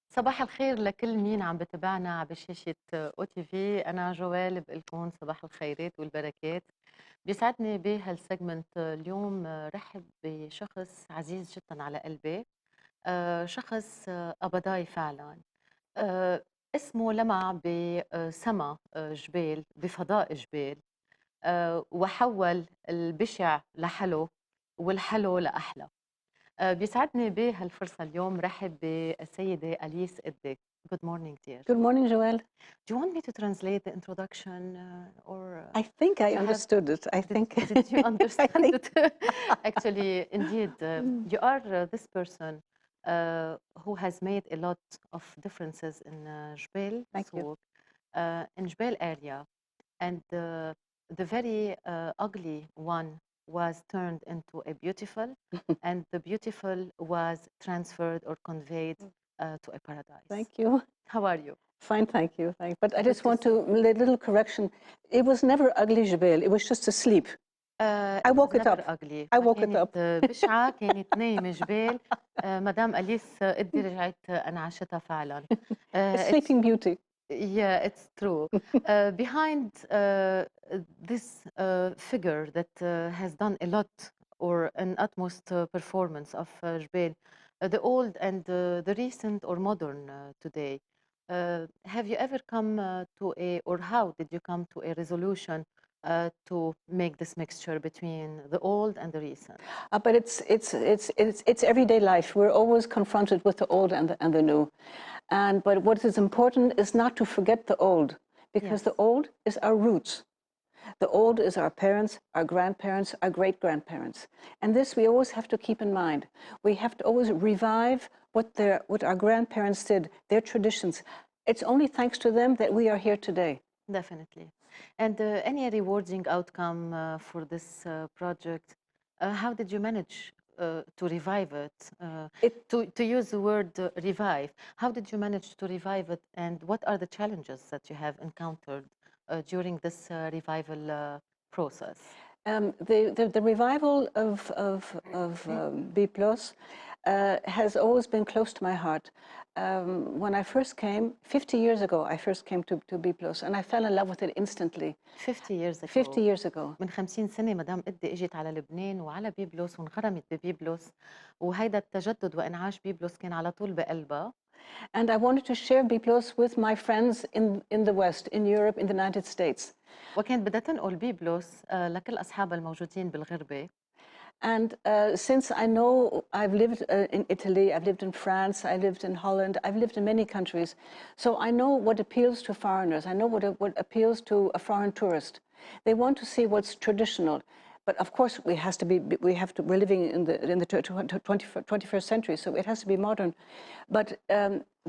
صباح الخير لكل مين عم بتابعنا على شاشة او تي في. أنا جوال بقول لكم صباح الخيرات والبركات. بيسعدني بهالسيجمنت اليوم رحب بشخص عزيز جدا على قلبي، شخص قبضاي فعلا. آه، اسمه لمع بسما جبيل، بفضاء جبال، وحول البشع لحلو والحلو لأحلى. بيسعدني بهالفرصة اليوم رحب بالسيدة أليس قدك. Good morning, dear. Good morning, Joelle. Do you want me to translate the introduction or I think I you have, understood it. I did, think. did you I understand think. it? Actually, indeed, Mm. you are this person who has made a lot of differences in Jbel, Thank you. so in Jbel area, and the very ugly one was turned into a beautiful, and the beautiful was transferred or conveyed to a paradise. Thank you. How are you? Fine, thank you. But I Good just to want see to a little correction. It was never ugly, Jebel. It was just asleep. I It was woke it never up. ugly. I ما woke it كانت up. بشعة، كانت نايمة جبال. مدام أليس قدي رجعت أنعشتها فعلا. A It's sleeping beauty. Yeah, it's true. Behind this figure that has done a lot or an utmost performance of Jbel, the old and the recent or modern today, have you ever come to a, or how did you come to a resolution to make this mixture between the old and the recent? But it's everyday life. We're always confronted with the old and the new. But what is important is not to forget the old, because the Yes, old is our roots. The old is our parents, our grandparents, our great-grandparents. And this we always have to keep in mind. We have to always revive what our grandparents did, their traditions. It's only thanks to them that we are here today. definitely. And any rewarding outcome for this project? How did you manage to revive it? It, To use the word revive, how did you manage to revive it, and what are the challenges that you have encountered during this revival process? the revival of Biblos has always been close to my heart. When I first came, 50 years ago, I first came to Biblos, and I fell in love with it instantly. 50 years 50 ago. years ago. من 50 سنة مدام قدي اجت على لبنان وعلى بيبلوس وانغرمت ببيبلوس، وهيدا التجدد وانعاش بيبلوس كان على طول بقلبها. And I wanted to share Biblos with my friends in the West, in Europe, in the United States. وكانت بدها تنقل بيبلوس لكل أصحابها الموجودين بالغربة. And since I know I've lived in Italy, I've lived in France, I lived in Holland, I've lived in many countries, so I know what appeals to foreigners. I know what appeals to a foreign tourist. They want to see what's traditional. But of course, we're living in the 21st century, so it has to be modern. But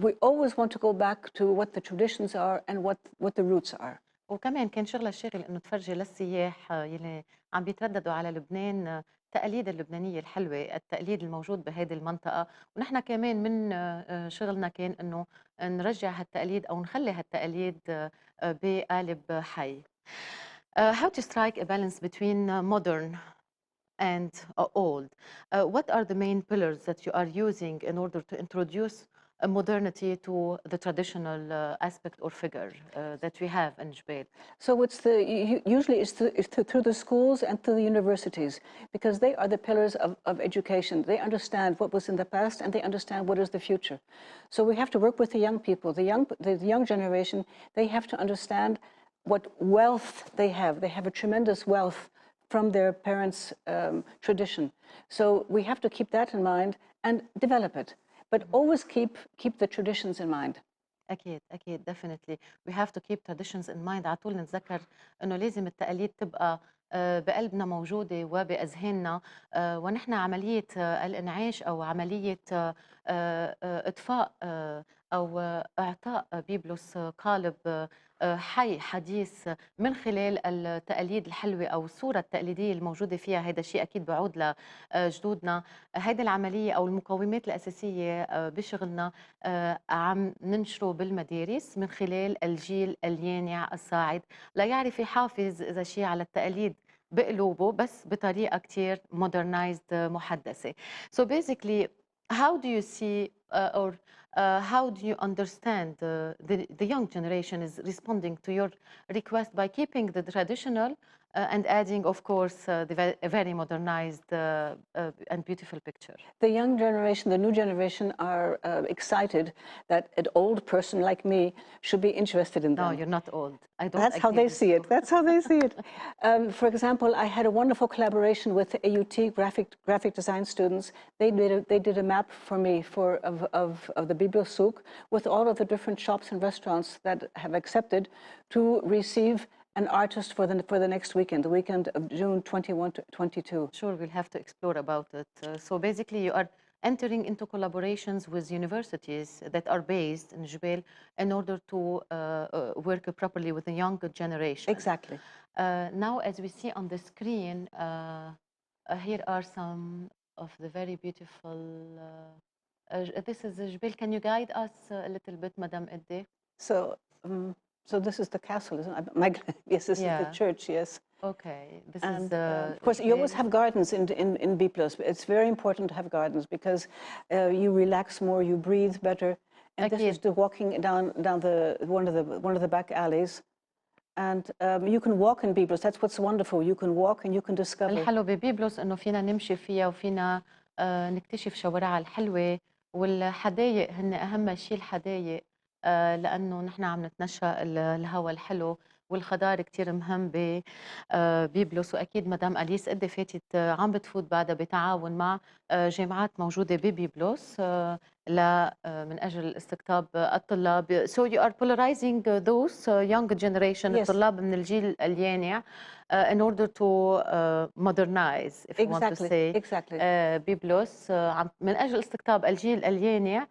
we always want to go back to what the traditions are and what the roots are. وكمان كان شغلها الشاغل انه تفرجي للسياح يلي عم بيترددوا على لبنان التقاليد اللبنانيه الحلوه، التقليد الموجود بهذه المنطقه، ونحن كمان من شغلنا كان انه نرجع هالتقاليد او نخلي هالتقاليد بقالب حي. How to strike a balance between modern and old? What are the main pillars that you are using in order to introduce a modernity to the traditional aspect or figure that we have in Jbel? So usually it's through the schools and through the universities, because they are the pillars of education. They understand what was in the past and they understand what is the future. So we have to work with the young people, the young generation. They have to understand what wealth they have. They have a tremendous wealth from their parents' tradition. So we have to keep that in mind and develop it, but always keep the traditions in mind. أكيد أكيد definitely we have to keep traditions in mind. على طول نتذكر إنه لازم التقاليد تبقى بقلبنا موجودة وبأذهاننا، ونحن عملية الإنعاش أو عملية إطفاء أو إعطاء بيبلوس قالب حي حديث من خلال التقاليد الحلوة أو الصورة التقليدية الموجودة فيها. هذا الشيء أكيد بعود لجدودنا. هذه العملية أو المقومات الأساسية بشغلنا عم ننشره بالمدارس من خلال الجيل اليانع الصاعد لا يعرف يحافظ إذا شيء على التقاليد بقلوبه بس بطريقة كتير modernized محدثة. So basically, how do you see or how do you understand the young generation is responding to your request by keeping the traditional and adding, of course, a very modernized and beautiful picture? The young generation, the new generation, are excited that an old person like me should be interested in No, them. you're not old. I don't That's how agree they with see you. it. That's how they see it. For example, I had a wonderful collaboration with the AUT graphic design students. They did a map for me of the Biblos Souk with all of the different shops and restaurants that have accepted to receive an artist for the next weekend, the weekend of June 21 to 22. Sure, we'll have to explore about it. So basically, you are entering into collaborations with universities that are based in Jebel in order to work properly with the younger generation. Exactly. Now, as we see on the screen, here are some of the very beautiful. This is Jebel. Can you guide us a little bit, Madame Edde? So, so this is the castle, isn't it? Yes, this is the Yeah. church, yes. Okay. This And is of course, you always Jebel. have gardens in Biplos. It's very important to have gardens because you relax more, you breathe better. And this is أكيد. the walking down one of the back alleys. And you can walk in Biblos. That's what's wonderful. You can walk and you can discover. الحلو ببيبلس انه فينا نمشي فيها وفينا نكتشف شوارعها الحلوه والحدايق هن اهم شيء الحدايق لانه نحن عم نتنشى الهواء الحلو والخضار كتير مهم ببيبلس واكيد مدام اليس قد فاتت عم بتفوت بعدها بتعاون مع جامعات موجوده ببيبلس من اجل استقطاب الطلاب. So you are polarizing those young generation Yes. الطلاب من الجيل اليانع in order to modernize, if you want to say, Exactly. بيبلوس من أجل استقطاب الجيل اليانع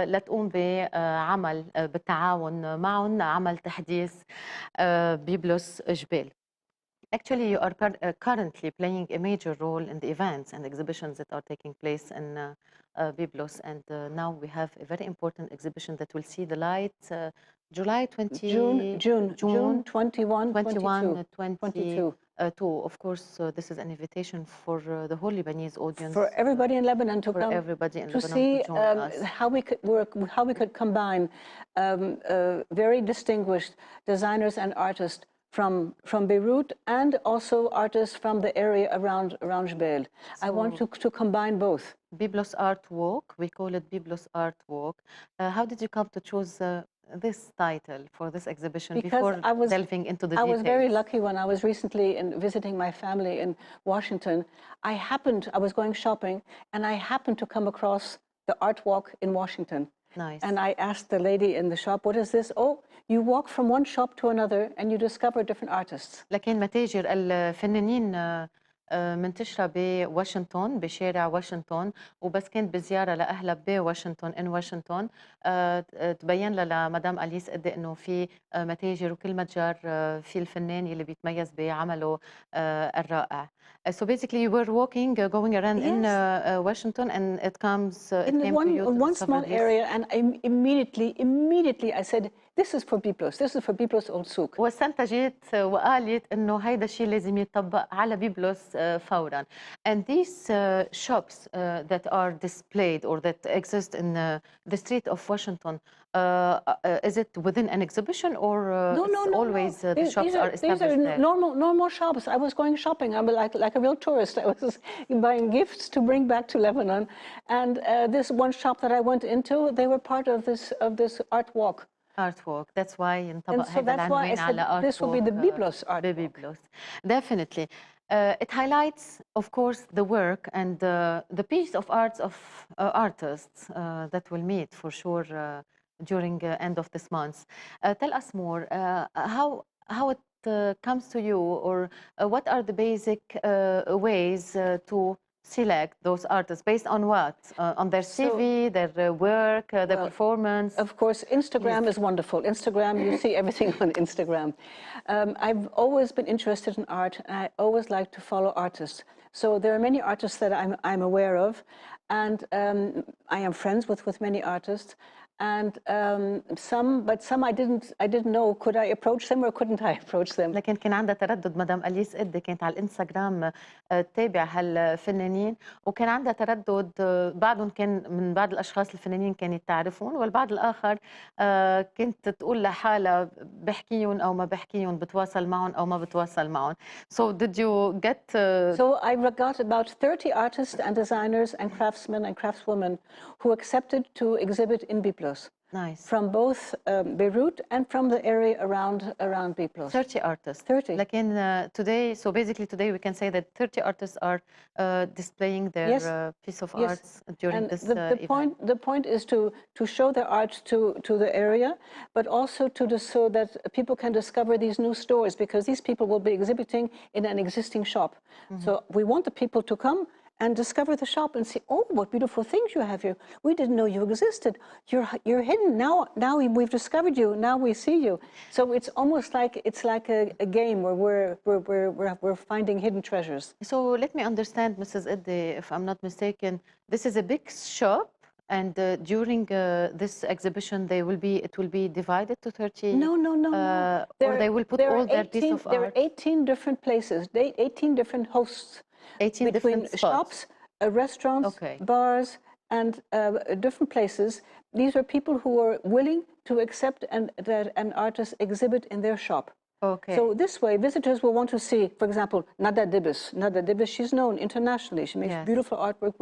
لتقوم بعمل بالتعاون معهم عمل تحديث بيبلوس جبيل. Actually, you are currently playing a major role in the events and exhibitions that are taking place in Byblos. And now we have a very important exhibition that will see the light July 20... June 21, 21, 22. 22. Of course, this is an invitation for the whole Lebanese audience. For everybody in Lebanon to for come everybody in to Lebanon see to join us. how we could work, how we could combine very distinguished designers and artists from Beirut and also artists from the area around Jebel. I want to combine both. Byblos Art Walk, we call it Byblos Art Walk. How did you come to choose this title for this exhibition Because before delving into the details? I was very lucky when I was recently visiting my family in Washington. I was going shopping and I happened to come across the art walk in Washington. Nice. And I asked the lady in the shop, what is this? Oh, you walk from one shop to another and you discover different artists. لكن متاجر الفنانين منتشرة بواشنطن بشارع واشنطن وبس كنت بزيارة لأهلها بواشنطن إن واشنطن تبين لها لمدام أليس قد إنه في متاجر وكل متجر في الفنان اللي بيتميز بعمله الرائع. So basically you were walking, going around Yes. in Washington and it came to you to one discover small this. area and immediately I said, this is for Byblos Old Souk. واستنتجت وقالت انه هيدا الشيء لازم يطبق على بيبلوس فورا. And these shops that are displayed or that exist in the street of Washington, is it within an exhibition or always the shops are established these are there? normal shops. I was going shopping. I'm like a real tourist. I was buying gifts to bring back to Lebanon, and this one shop that I went into, they were part of this art walk. Art walk. That's why ينطبق So هذا that's why I العنوان على said art this will be the Byblos art walk. ببيبلوس. Definitely. It highlights, of course, the work and the piece of arts of artists that will meet for sure during end of this month. Tell us more. How it comes to you, or what are the basic ways to select those artists based on what? On their CV, their work, their performance? Of course, Instagram is wonderful. Instagram, you see everything on Instagram. I've always been interested in art, and I always like to follow artists. So there are many artists that I'm aware of, and I am friends with many artists. and some I didn't know, could I approach them or couldn't I approach them? لكن كان عندها تردد مدام أليس إدي، كانت على الانستغرام تتابع هالفنانين، وكان عندها تردد. بعضهم كان من بعض الأشخاص الفنانين كانت تعرفهم، والبعض الآخر كانت تقول لحالها بحكيهم أو ما بحكيهم، بتواصل معهم أو ما بتواصل معهم. So did you get So I got about 30 artists and designers and craftsmen and craftswomen who accepted to exhibit in Byblos. nice From both Beirut and from the area around Byblos. 30 artists. 30. لكن today, so basically today we can say that 30 artists are displaying their Yes. Piece of Yes. arts during And this the event. point is to show their art to the area, but also so that people can discover these new stores, because these people will be exhibiting in an existing shop. So we want the people to come and discover the shop and see, oh, what beautiful things you have here. We didn't know you existed. You're hidden. Now we've discovered you. Now we see you. So it's almost like a game where we're finding hidden treasures. So let me understand, Mrs. Iddi, if I'm not mistaken, this is a big shop, and during this exhibition, it will be divided to 30. No. Or they will put all their piece of There are art. 18 different places, 18 different hosts. 18 between different spots. shops, restaurants, Okay. bars, and different places. These are people who are willing to accept that an artist exhibit in their shop. Okay. So this way, visitors will want to see, for example, Nada Dibis. Nada Dibis, she's known internationally. She makes Yes. beautiful artwork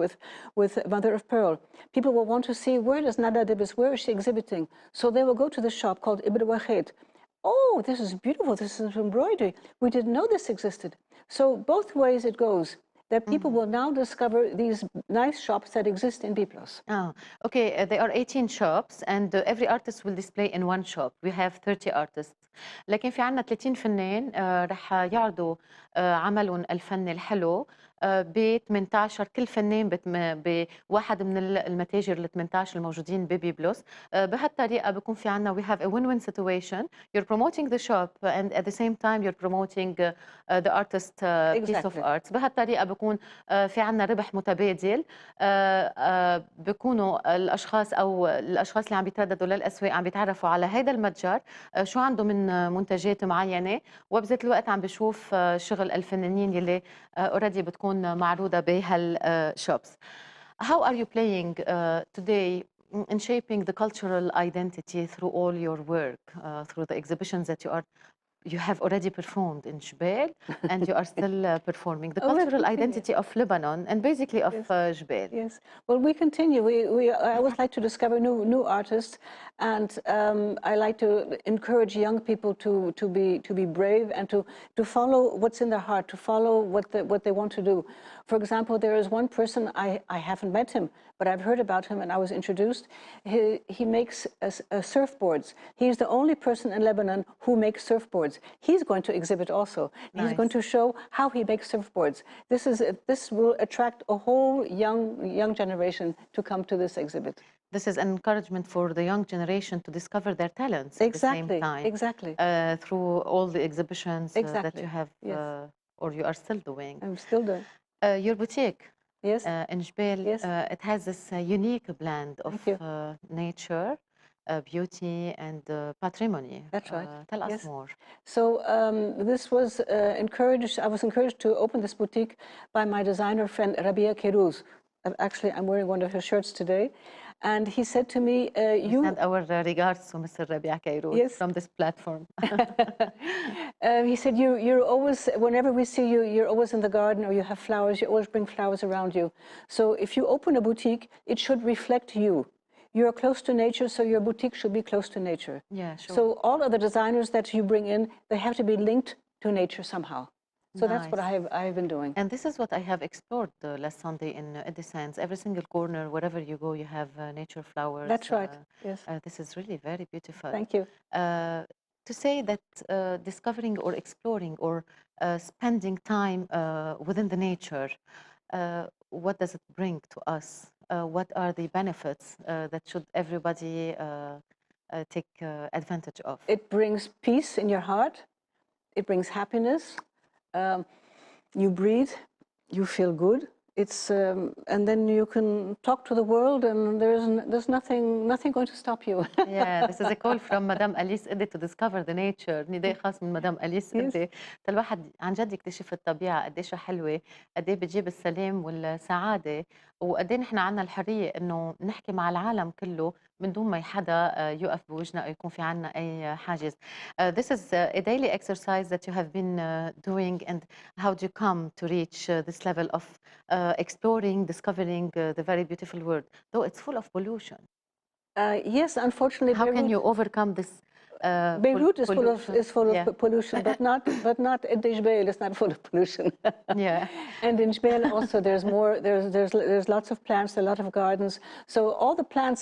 with mother of pearl. People will want to see, where does Nada Dibis, where is she exhibiting? So they will go to the shop called Ibn Wahid. Oh, this is beautiful. This is embroidery. We didn't know this existed. So both ways it goes, that people will now discover these nice shops that exist in Byblos. Oh, okay. There are 18 shops, and every artist will display in one shop. We have 30 artists. لكن في عنا 30 فنان رح يعرضوا عملهم الفني الحلو ب 18. كل فنان بواحد من المتاجر ال 18 الموجودين ببيبلوس. بهالطريقة بكون في عنا we have a win-win situation. You're promoting the shop, and at the same time you're promoting the artist piece of Exactly. art. بهالطريقة بكون في عنا ربح متبادل. بكونوا الاشخاص اللي عم بيترددوا للاسواق عم بيتعرفوا على هذا المتجر شو عنده من منتجات معينه، وبذات الوقت عم بشوف شغل الفنانين يلي اوريدي بتكون معروضه بهالشوبس. How are you playing today in shaping the cultural identity through all your work, through the exhibitions that you have already performed in Jebel, and you are still performing the cultural identity of Lebanon and basically of Jebel? Yes. Well, we continue. I always like to discover new artists, and I like to encourage young people to be brave and to follow what's in their heart, to follow what they want to do. For example, there is one person, I haven't met him, but I've heard about him and I was introduced. He makes surfboards. He's the only person in Lebanon who makes surfboards. He's going to exhibit also. Nice. He's going to show how he makes surfboards. This will attract a whole young generation to come to this exhibit. This is an encouragement for the young generation to discover their talents at the same time. Exactly. Through all the exhibitions that you have Yes. or you are still doing. I'm still doing. Your boutique Yes. in Jebel, Yes. it has this unique blend of Thank you. nature, beauty, and patrimony. That's right. Tell us Yes. more. So this was encouraged. I was encouraged to open this boutique by my designer friend Rabia Kerouz. Actually, I'm wearing one of her shirts today, and he said to me, You send our regards to Mr. Rabia Kerouz Yes. from this platform. He said, you're always, whenever we see you, you're always in the garden, or you have flowers, you always bring flowers around you. So if you open a boutique, it should reflect you. You're close to nature, so your boutique should be close to nature. Yeah, sure. So all of the designers that you bring in, they have to be linked to nature somehow. So that's what I have been doing. And this is what I have explored last Sunday in Edisans. Every single corner, wherever you go, you have nature flowers. That's right. Yes. This is really very beautiful. Thank you. To say that discovering or exploring or spending time within the nature, what does it bring to us? What are the benefits that should everybody take advantage of? It brings peace in your heart. It brings happiness. You breathe. You feel good. and then you can talk to the world, and there's nothing going to stop you. Yeah, this is a call from Madame أليس إدي to discover the nature. نداء خاص من مدام أليس Yes. إدي. الواحد عن جد يكتشف الطبيعة قديش حلوة، قد إيه بتجيب السلام والسعادة، وقد إيه نحن عنا الحرية إنه نحكي مع العالم كله من دون ما حدا يقف بوجهنا أو يكون في عنا أي حاجز. This is a daily exercise that you have been doing, and how do you come to reach this level of exploring, discovering the very beautiful world, though it's full of pollution? Yes, unfortunately, How can you overcome this Beirut pollution? is full of Yeah, pollution, but not in Jbeil. It's not full of pollution. yeah. And in Jbeil also there's lots of plants, a lot of gardens. So all the plants,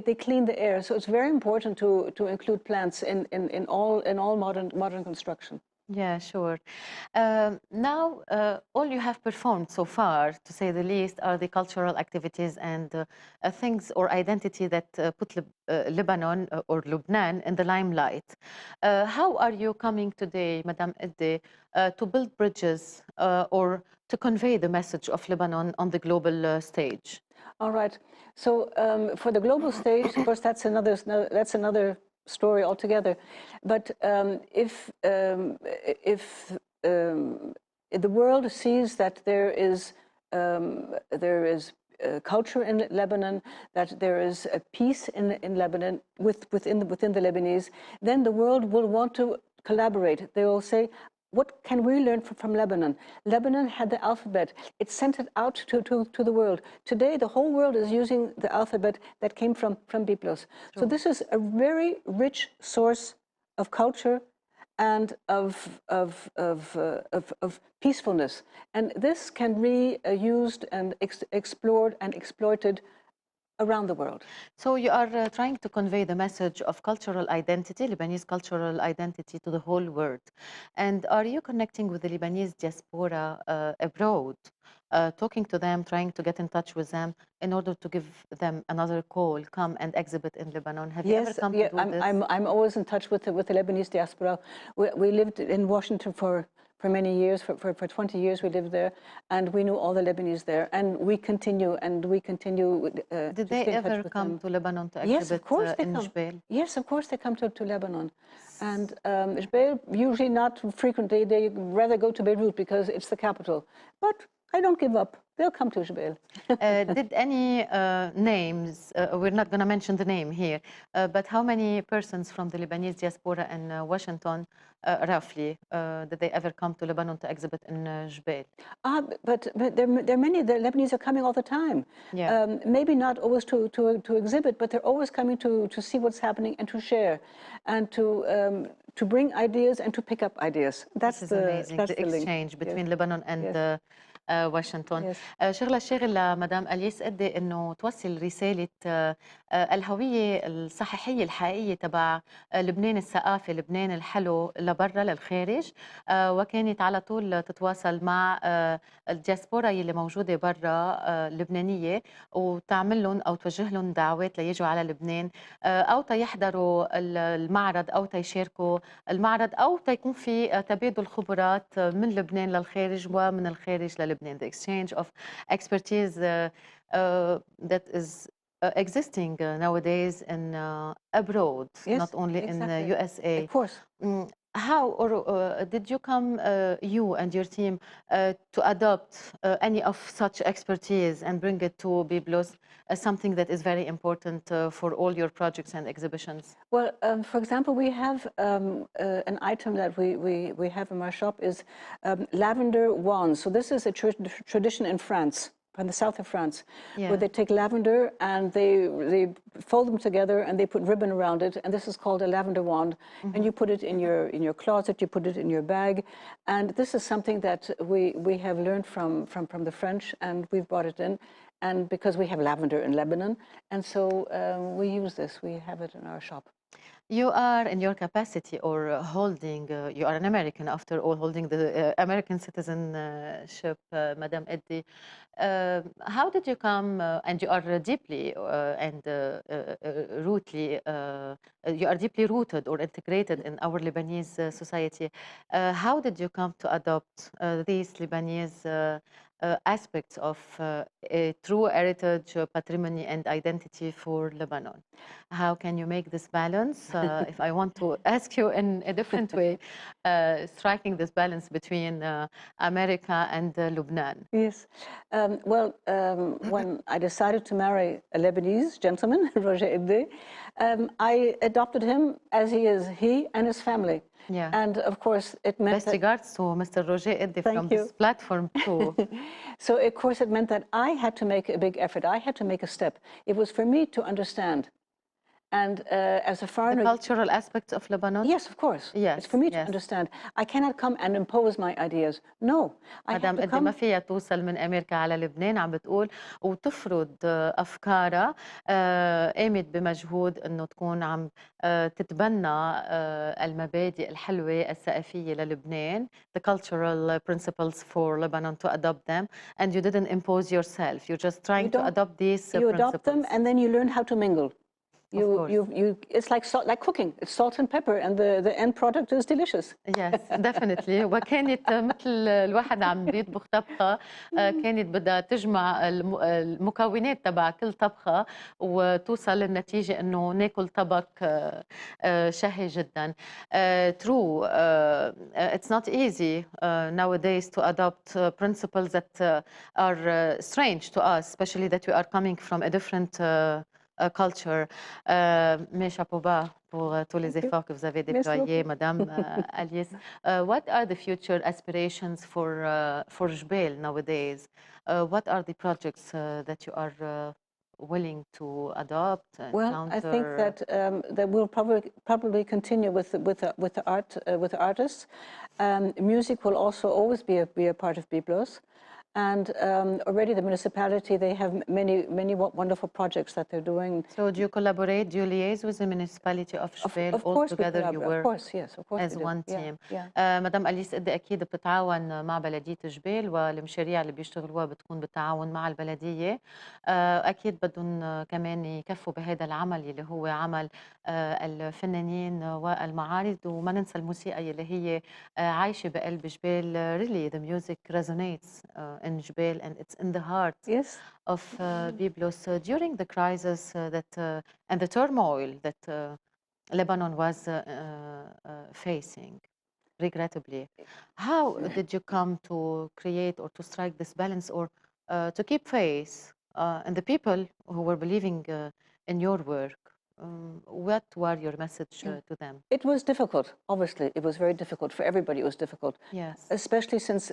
they clean the air. So it's very important to include plants in all modern construction. Yeah, sure. Now, all you have performed so far, to say the least, are the cultural activities and things or identity that put Lebanon or Lebanon in the limelight. How are you coming today, Madame Edde, to build bridges or to convey the message of Lebanon on the global stage? All right. So for the global stage, of course, that's another story altogether. But if the world sees that there is culture in Lebanon, that there is a peace in Lebanon within the Lebanese, then the world will want to collaborate. They will say, what can we learn from Lebanon? Lebanon had the alphabet. It sent it out to the world. Today, the whole world is using the alphabet that came from Biblos. So True. this is a very rich source of culture and of peacefulness. And this can be used and explored and exploited around the world. So you are trying to convey the message of cultural identity, Lebanese cultural identity, to the whole world. And are you connecting with the Lebanese diaspora abroad, talking to them, trying to get in touch with them in order to give them another call, come and exhibit in Lebanon? Have you ever Yes, come yeah, to do this? I'm always in touch with the Lebanese diaspora. We lived in Washington for many years, for 20 years we lived there, and we knew all the Lebanese there, and we continue Did to they stay in touch ever with come them. to Lebanon to Yes, of exhibit course they in come. Jbel? Yes, of course they come to Lebanon. And Jbeil, usually not frequently, they rather go to Beirut because it's the capital. But I don't give up. They'll come to Jbeil. Did any names, we're not going to mention the name here, but how many persons from the Lebanese diaspora in Washington, roughly, did they ever come to Lebanon to exhibit in Jbel? But there are many. The Lebanese are coming all the time. Yeah. Maybe not always to exhibit, but they're always coming to see what's happening and to share, and to bring ideas and to pick up ideas. This is amazing, That's the the link. exchange Yes. between Lebanon and Yes. واشنطن. Yes. شغلة الشاغل لمدام أليس قدي إنه توصل رسالة الهوية الصحيحية الحقيقية تبع لبنان الثقافي، لبنان الحلو لبرا للخارج، وكانت على طول تتواصل مع الدياسبورا اللي موجودة برا اللبنانية، وتعمل لهم أو توجه لهم دعوات ليجوا على لبنان، أو تيحضروا المعرض أو تيشاركوا المعرض، أو تيكون في تبادل خبرات من لبنان للخارج ومن الخارج للبنان. The exchange of expertise that is existing nowadays in abroad, Yes, not only in the exactly. USA. Of course. How or did you come, you and your team, to adopt any of such expertise and bring it to Biblos as something that is very important for all your projects and exhibitions? Well, for example, we have an item that we have in our shop is lavender wands. So this is a tradition in France, from the south of France, Yeah. where they take lavender and they fold them together and they put ribbon around it, and this is called a lavender wand. And you put it in your closet, you put it in your bag, and this is something that we have learned from the French, and we've brought it in. And because we have lavender in Lebanon, and so we use this, we have it in our shop. You are in your capacity or holding, you are an American after all, holding the American citizenship, Madam Eddi. How did you come, and you are deeply and rootly, you are deeply rooted or integrated in our Lebanese society. How did you come to adopt these Lebanese aspects of a true heritage, patrimony, and identity for Lebanon. How can you make this balance? If I want to ask you in a different way, striking this balance between America and Lebanon. Yes. When I decided to marry a Lebanese gentleman, Roger Ebde, I adopted him as he is, he and his family. Yeah. And of course, it meant Best that... regards to Mr. Roger Eddy from Thank you. this platform too. So, of course, it meant that I had to make a big effort. I had to make a step. It was for me to understand. And as a The foreigner... cultural aspects of Lebanon? Yes, of course. Yes, It's for me to yes. understand. I cannot come and impose my ideas. No, I have مدام to قد ما come... فيها توصل من امريكا على لبنان عم بتقول وتفرض افكارها، قامت بمجهود انه تكون عم تتبنى المبادئ الحلوه الثقافيه للبنان، the cultural principles for Lebanon to adopt them, and you didn't impose yourself. You're just trying to adopt these You adopt them principles. and then you learn how to mingle. Of course. It's like salt, like cooking. It's salt and pepper, and the end product is delicious. Yes, definitely. وكانت مثل الواحد عم بيطبخ طبخة، كانت بدها تجمع المكونات تبع كل طبخة وتوصل للنتيجة إنه ناكل طبق شهي جدا. True, it's not easy nowadays to adopt principles that are strange to us, especially that we are coming from a different culture. Mes chapeau bas pour tous les efforts que vous avez déployés, Madame Alice. What are the future aspirations for Jebel nowadays? What are the projects that you are willing to adopt? Well, I think that we'll probably continue with the artists. Music will also always be a part of Biblos. And already the municipality, they have many wonderful projects that they're doing. So do you collaborate, do you liaise with the municipality of Jebel? Of all course we together you collaborate. work Of course, yes, of course as we do. one Yeah, team. yeah. مدام أليس قد أكيد بتتعاون مع بلدية جبيل والمشاريع اللي بيشتغلوها بتكون بالتعاون مع البلدية. أكيد بدهم كمان يكفوا بهذا العمل اللي هو عمل الفنانين والمعارض، وما ننسى الموسيقى اللي هي عايشة بقلب جبيل. Really the music resonates in Jebel and it's in the heart Yes. of Biblos. During the crisis and the turmoil that Lebanon was facing, regrettably, how did you come to create or to strike this balance or to keep faith in the people who were believing in your work? What were your message to them? It was difficult, obviously. It was very difficult. For everybody, it was difficult. Yes. Especially since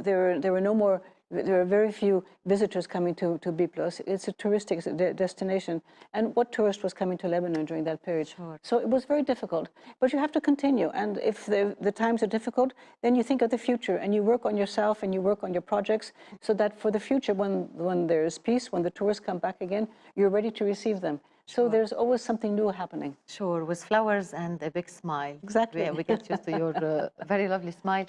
there were no more, there are very few visitors coming to Biblos. It's a touristic destination. And what tourist was coming to Lebanon during that period? Sure. So it was very difficult. But you have to continue. And if the times are difficult, then you think of the future and you work on yourself and you work on your projects so that for the future, when there is peace, when the tourists come back again, you're ready to receive them. So there's always something new happening. Sure, with flowers and a big smile. Exactly. We get used to your very lovely smile.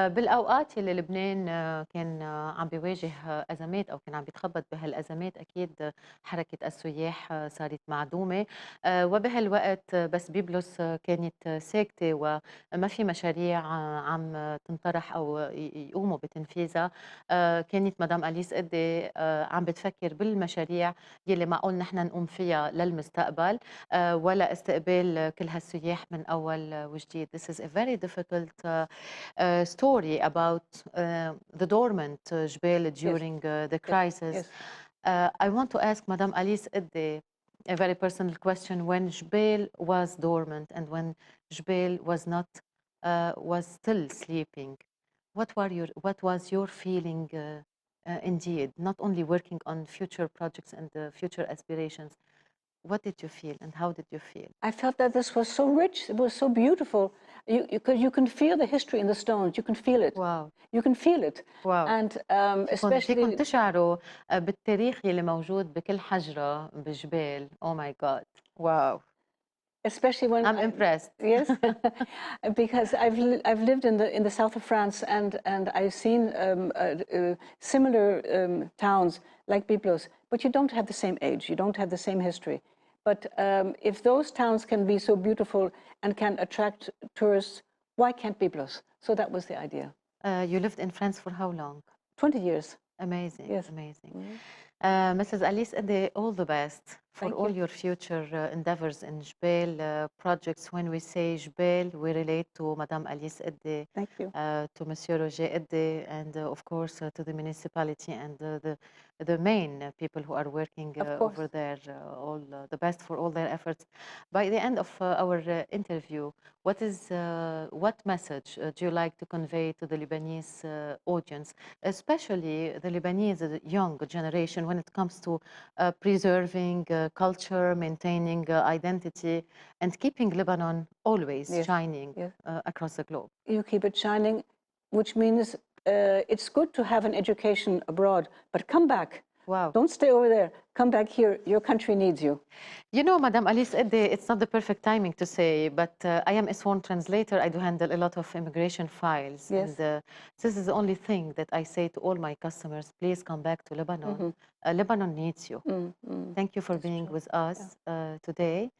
بالأوقات اللي لبنان كان عم بيواجه أزمات أو كان عم بيتخبط بهالأزمات، أكيد حركة السياح صارت معدومة، وبهالوقت بس بيبلوس كانت ساكتة وما في مشاريع عم تنطرح أو يقوموا بتنفيذها. كانت مدام أليس قدي عم بتفكر بالمشاريع يلي معقول نحن نقوم فيها للمستقبل ولا استقبال كل هالسياح من أول وجديد. This is a very difficult story about the dormant Jebel during the crisis. Yes. I want to ask Madame Alice Edde a very personal question. When Jebel was dormant and when Jebel was not, was still sleeping, what was your feeling indeed, not only working on future projects and future aspirations? What did you feel and how did you feel? I felt that this was so rich, it was so beautiful. You can feel the history in the stones, you can feel it. Wow. You can feel it. Wow. And فيكم especially... تشعروا بالتاريخ اللي موجود بكل حجرة بجبال. Oh my God. Wow. Especially when I'm impressed. Yes, because I've lived in the south of France and I've seen similar towns like Byblos, but you don't have the same age, you don't have the same history. But if those towns can be so beautiful and can attract tourists, why can't Byblos? So that was the idea. You lived in France for how long? 20 years. Amazing, Yes. amazing. Mhm. Mrs. Alice Ede, all the best for Thank all you. your future endeavors in Jbel projects. When we say Jbel, we relate to Madame Alice Ede, Thank you. to Monsieur Roger Ede, and of course to the municipality and the main people who are working Of course. over there. All the best for all their efforts. By the end of our interview, what message do you like to convey to the Lebanese audience, especially the Lebanese young generation, when it comes to preserving culture, maintaining identity, and keeping Lebanon always Yes. shining Yes. across the globe? You keep it shining, which means it's good to have an education abroad, but come back. Wow. Don't stay over there. Come back here. Your country needs you. You know, Madam Alice Ede, it's not the perfect timing to say, but I am a sworn translator. I do handle a lot of immigration files. Yes. And this is the only thing that I say to all my customers, please come back to Lebanon. Lebanon needs you. Thank you for That's being true. with us today.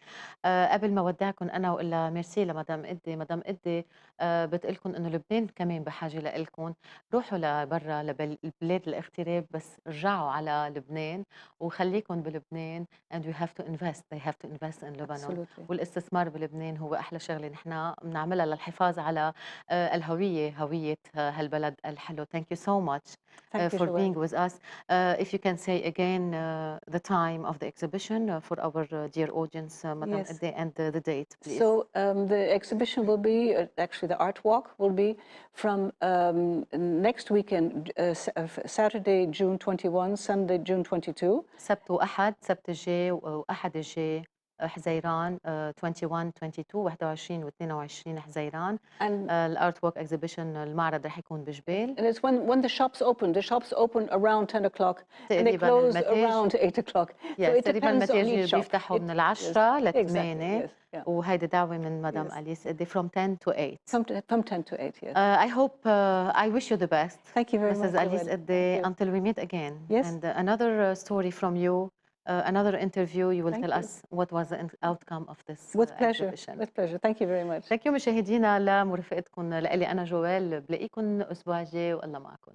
قبل ما اودعكم انا واقول لها ميرسي لمدام ادي، مدام ادي بتقلكم انه لبنان كمان بحاجه لإلكم، روحوا لبرا لبلاد الاغتراب بس رجعوا على لبنان وخليكم بلبنان and we have to invest they have to invest in Lebanon. Absolutely. والاستثمار بلبنان هو احلى شغله نحن بنعملها للحفاظ على هويه هالبلد الحلو. Thank you so much Thank you, for Joelle. being with us. If you can say again the time of the exhibition for our dear audience, Madam Yes. Ede, and the date, please. So the exhibition will be, actually the art walk will be from next weekend, Saturday, June 21, Sunday, June 22. سبت وأحد، سبت الجاي وأحد الجاي حزيران 21 22 21 و22 حزيران. And الارت وورك اكزيبيشن المعرض رح يكون بجبال. and it's when the shops open. The shops open around 10 o'clock and they تقريبا close المتاج around 8 o'clock. So it تقريبا depends on المتاجر each shop. بيفتحوا من Yes, 10 ل exactly. 8 Yes, yeah. وهيدي دعوة من مدام Yes. أليس قدي from 10 to 8. From 10 to 8, yes. I hope I wish you the best. Thank you very Mrs. much, Alice Joelle. قدي Thank you. until we meet again. Yes. And another story from you, another interview, you will Thank tell you. us what was the outcome of this With pleasure. exhibition. With pleasure. Thank you very much. Thank you مشاهدينا لمرافقتكم لإلي أنا جوال. بلاقيكم الأسبوع الجاي والله معكم.